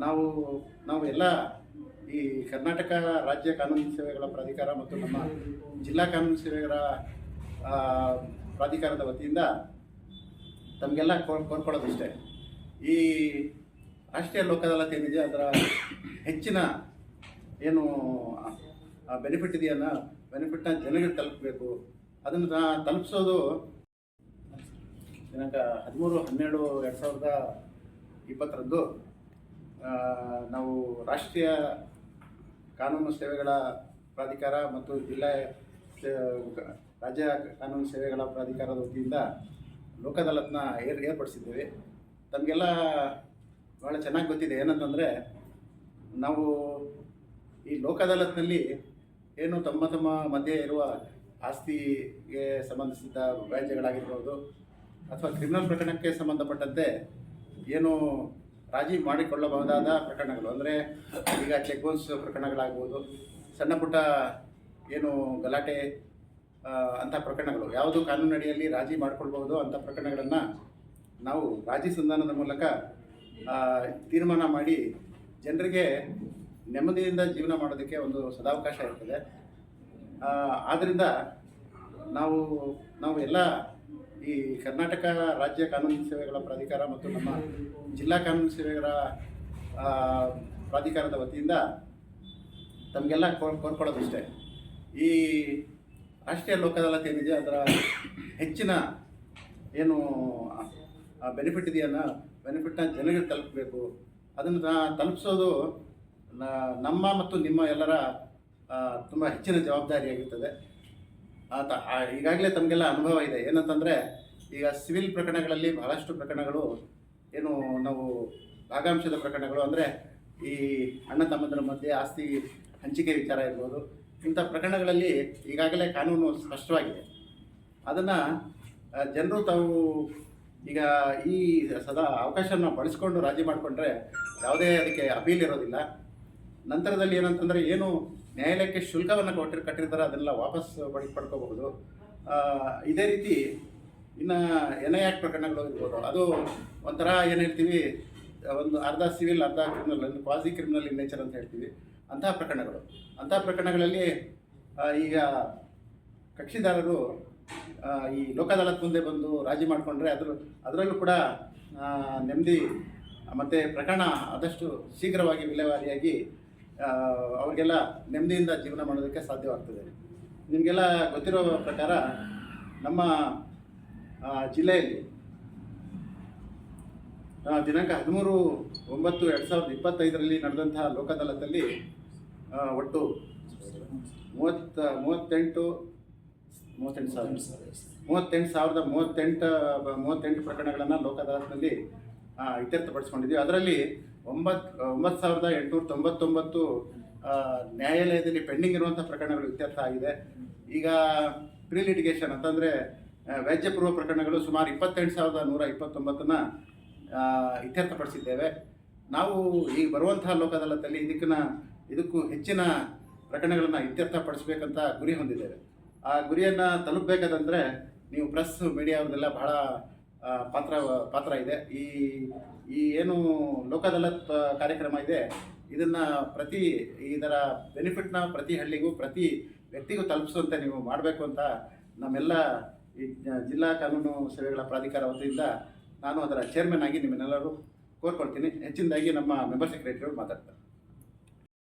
ನಾವು ನಾವು ಎಲ್ಲ ಈ ಕರ್ನಾಟಕ ರಾಜ್ಯ ಕಾನೂನು ಸೇವೆಗಳ ಪ್ರಾಧಿಕಾರ ಮತ್ತು ನಮ್ಮ ಜಿಲ್ಲಾ ಕಾನೂನು ಸೇವೆಗಳ ಆ, ಪ್ರಾಧಿಕಾರದ ವತಿಯಿಂದ ತಮಗೆಲ್ಲ ಕೋರ್ಕೊಳ್ಳೋದಿಷ್ಟೇ. ಈ ರಾಷ್ಟ್ರೀಯ ಲೋಕ ಅದಾಲತ್ ಏನಿದೆ ಅದರ ಹೆಚ್ಚಿನ ಏನು ಬೆನಿಫಿಟ್ ಇದೆಯನ್ನ ಬೆನಿಫಿಟ್ನ ಜನರಿಗೆ ತಲುಪಬೇಕು. ಅದನ್ನು ತಲುಪಿಸೋದು ದಿನಾಂಕ 13/12/2020 ನಾವು ರಾಷ್ಟ್ರೀಯ ಕಾನೂನು ಸೇವೆಗಳ ಪ್ರಾಧಿಕಾರ ಮತ್ತು ಜಿಲ್ಲಾ ರಾಜ್ಯ ಕಾನೂನು ಸೇವೆಗಳ ಪ್ರಾಧಿಕಾರದ ವತಿಯಿಂದ ಲೋಕ ಅದಾಲತ್ನ ಏರ್ಪಡಿಸಿದ್ದೇವೆ. ತಮಗೆಲ್ಲ ಭಾಳ ಚೆನ್ನಾಗಿ ಗೊತ್ತಿದೆ ಏನಂತಂದರೆ, ನಾವು ಈ ಲೋಕ ಅದಾಲತ್ನಲ್ಲಿ ಏನು ತಮ್ಮ ಮಧ್ಯೆ ಇರುವ ಆಸ್ತಿಗೆ ಸಂಬಂಧಿಸಿದ ವ್ಯಾಜ್ಯಗಳಾಗಿರ್ಬೋದು ಅಥವಾ ಕ್ರಿಮಿನಲ್ ಪ್ರಕರಣಕ್ಕೆ ಸಂಬಂಧಪಟ್ಟಂತೆ ಏನು ರಾಜಿ ಮಾಡಿಕೊಳ್ಳಬಹುದಾದ ಪ್ರಕರಣಗಳು, ಅಂದರೆ ಈಗ ಚೆಕ್ ಬೌನ್ಸ್ ಪ್ರಕರಣಗಳಾಗ್ಬೋದು, ಸಣ್ಣ ಪುಟ್ಟ ಏನು ಗಲಾಟೆ ಅಂಥ ಪ್ರಕರಣಗಳು ಯಾವುದು ಕಾನೂನಡಿಯಲ್ಲಿ ರಾಜಿ ಮಾಡಿಕೊಳ್ಬಹುದು ಅಂಥ ಪ್ರಕರಣಗಳನ್ನು ನಾವು ರಾಜಿ ಸಂಧಾನದ ಮೂಲಕ ತೀರ್ಮಾನ ಮಾಡಿ ಜನರಿಗೆ ನೆಮ್ಮದಿಯಿಂದ ಜೀವನ ಮಾಡೋದಕ್ಕೆ ಒಂದು ಸದಾವಕಾಶ ಇರ್ತದೆ. ಆದ್ದರಿಂದ ನಾವು ಎಲ್ಲ ಈ ಕರ್ನಾಟಕ ರಾಜ್ಯ ಕಾನೂನು ಸೇವೆಗಳ ಪ್ರಾಧಿಕಾರ ಮತ್ತು ನಮ್ಮ ಜಿಲ್ಲಾ ಕಾನೂನು ಸೇವೆಗಳ ಪ್ರಾಧಿಕಾರದ ವತಿಯಿಂದ ತಮಗೆಲ್ಲ ಕೋರ್ಕೊಳ್ಳೋದಿಷ್ಟೇ. ಈ ರಾಷ್ಟ್ರೀಯ ಲೋಕ ಅದಾಲತ್ ಏನಿದೆ ಅದರ ಹೆಚ್ಚಿನ ಏನು ಬೆನಿಫಿಟ್ ಇದೆಯನ್ನ ಬೆನಿಫಿಟ್ನ ಜನರಿಗೆ ತಲುಪಬೇಕು. ಅದನ್ನು ತಲುಪಿಸೋದು ನಮ್ಮ ಮತ್ತು ನಿಮ್ಮ ಎಲ್ಲರ ತುಂಬ ಹೆಚ್ಚಿನ ಜವಾಬ್ದಾರಿಯಾಗಿರ್ತದೆ. ಈಗಾಗಲೇ ತಮಗೆಲ್ಲ ಅನುಭವ ಇದೆ. ಏನಂತಂದರೆ, ಈಗ ಸಿವಿಲ್ ಪ್ರಕರಣಗಳಲ್ಲಿ ಬಹಳಷ್ಟು ಪ್ರಕರಣಗಳು ಏನು ನಾವು ಭಾಗಾಂಶದ ಪ್ರಕರಣಗಳು, ಅಂದರೆ ಈ ಅಣ್ಣ ತಮ್ಮಂದರ ಮಧ್ಯೆ ಆಸ್ತಿ ಹಂಚಿಕೆ ವಿಚಾರ ಇರ್ಬೋದು, ಇಂಥ ಪ್ರಕರಣಗಳಲ್ಲಿ ಈಗಾಗಲೇ ಕಾನೂನು ಸ್ಪಷ್ಟವಾಗಿದೆ. ಅದನ್ನು ಜನರು ತಾವು ಈಗ ಈ ಅವಕಾಶನ ಬಳಸ್ಕೊಂಡು ರಾಜಿ ಮಾಡಿಕೊಂಡ್ರೆ ಯಾವುದೇ ಅದಕ್ಕೆ ಅಪೀಲ್ ಇರೋದಿಲ್ಲ. ನಂತರದಲ್ಲಿ ಏನಂತಂದರೆ, ಏನು ನ್ಯಾಯಾಲಯಕ್ಕೆ ಶುಲ್ಕವನ್ನು ಕಟ್ಟಿರ್ತಾರೆ ಅದನ್ನೆಲ್ಲ ವಾಪಸ್ ಪಡ್ಕೋಬಹುದು. ಇದೇ ರೀತಿ ಇನ್ನು NI ಆ್ಯಕ್ಟ್ ಪ್ರಕರಣಗಳು ಇರ್ಬೋದು, ಅದು ಒಂಥರ ಏನು ಹೇಳ್ತೀವಿ, ಒಂದು ಅರ್ಧ ಸಿವಿಲ್ ಅರ್ಧ criminal, quasi criminal in nature ಅಂತ ಹೇಳ್ತೀವಿ. ಅಂಥ ಪ್ರಕರಣಗಳಲ್ಲಿ ಈಗ ಕಕ್ಷಿದಾರರು ಈ ಲೋಕ ಅದಾಲತ್ ಮುಂದೆ ಬಂದು ರಾಜಿ ಮಾಡಿಕೊಂಡ್ರೆ ಅದರಲ್ಲೂ ಕೂಡ ನೆಮ್ಮದಿ ಮತ್ತು ಪ್ರಕರಣ ಆದಷ್ಟು ಶೀಘ್ರವಾಗಿ ವಿಲೇವಾರಿಯಾಗಿ ಅವರಿಗೆಲ್ಲ ನೆಮ್ಮದಿಯಿಂದ ಜೀವನ ಮಾಡೋದಕ್ಕೆ ಸಾಧ್ಯವಾಗ್ತದೆ. ನಿಮಗೆಲ್ಲ ಗೊತ್ತಿರೋ ಪ್ರಕಾರ ನಮ್ಮ ಜಿಲ್ಲೆಯಲ್ಲಿ ದಿನಾಂಕ 13/9/2025 ನಡೆದಂತಹ ಲೋಕ ಅದಾಲತಲ್ಲಿ ಒಟ್ಟು 38,038 ಪ್ರಕರಣಗಳನ್ನು ಲೋಕ ಅದಾಲತ್ನಲ್ಲಿ ಇತ್ಯರ್ಥಪಡಿಸ್ಕೊಂಡಿದ್ದೀವಿ. ಅದರಲ್ಲಿ 9,899 ನ್ಯಾಯಾಲಯದಲ್ಲಿ ಪೆಂಡಿಂಗ್ ಇರುವಂಥ ಪ್ರಕರಣಗಳು ಇತ್ಯರ್ಥ ಆಗಿದೆ. ಈಗ ಪ್ರೀ ಲಿಟಿಗೇಷನ್ ಅಂತಂದರೆ ವ್ಯಾಜ್ಯಪೂರ್ವ ಪ್ರಕರಣಗಳು ಸುಮಾರು 28,129 ಇತ್ಯರ್ಥಪಡಿಸಿದ್ದೇವೆ. ನಾವು ಈಗ ಬರುವಂತಹ ಲೋಕ ಅದಾಲತಲ್ಲಿ ಇದಕ್ಕೂ ಹೆಚ್ಚಿನ ಪ್ರಕರಣಗಳನ್ನು ಇತ್ಯರ್ಥಪಡಿಸಬೇಕಂತ ಗುರಿ ಹೊಂದಿದ್ದೇವೆ. ಆ ಗುರಿಯನ್ನು ತಲುಪಬೇಕಾದಂದರೆ ನೀವು ಪ್ರೆಸ್ ಮೀಡಿಯಾದೆಲ್ಲ ಬಹಳ ಪಾತ್ರ ಇದೆ. ಈ ಏನು ಲೋಕ ಅದಾಲತ್ ಕಾರ್ಯಕ್ರಮ ಇದೆ, ಇದನ್ನು ಇದರ ಬೆನಿಫಿಟ್ನ ಪ್ರತಿ ಹಳ್ಳಿಗೂ ಪ್ರತಿ ವ್ಯಕ್ತಿಗೂ ತಲುಪಿಸುವಂತೆ ನೀವು ಮಾಡಬೇಕು ಅಂತ ನಮ್ಮೆಲ್ಲ ಈ ಜಿಲ್ಲಾ ಕಾನೂನು ಸೇವೆಗಳ ಪ್ರಾಧಿಕಾರ ವತಿಯಿಂದ ನಾನು ಅದರ ಚೇರ್ಮನ್ ಆಗಿ ನಿಮ್ಮನ್ನೆಲ್ಲರೂ ಕೋರ್ಕೊಳ್ತೀನಿ. ಹೆಚ್ಚಿನದಾಗಿ ನಮ್ಮ ಮೆಂಬರ್ ಸೆಕ್ರೆಟರಿಯವರು ಮಾತಾಡ್ತಾರೆ.